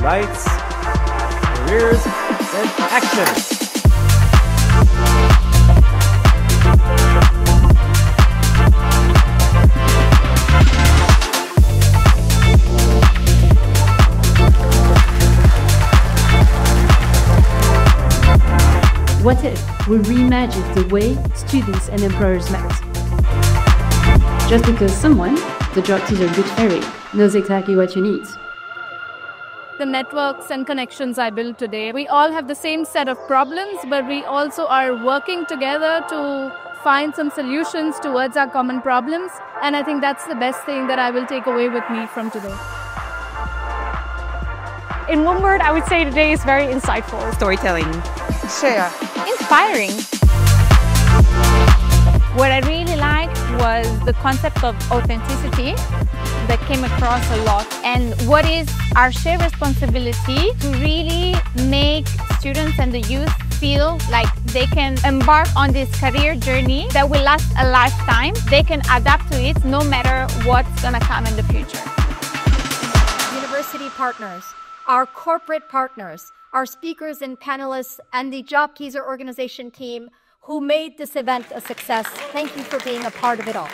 Lights, careers, and action! What if we reimagined the way students and employers met? Just because someone, the JobTeaser Good Fairy, knows exactly what you need. The networks and connections I built today, we all have the same set of problems, but we also are working together to find some solutions towards our common problems. And I think that's the best thing that I will take away with me from today. In one word, I would say today is very insightful. Storytelling. Share. Inspiring. What I really liked was the concept of authenticity that came across a lot, and what is our shared responsibility to really make students and the youth feel like they can embark on this career journey that will last a lifetime. They can adapt to it no matter what's going to come in the future. University partners, our corporate partners, our speakers and panelists, and the JobTeaser organization team who made this event a success. Thank you for being a part of it all.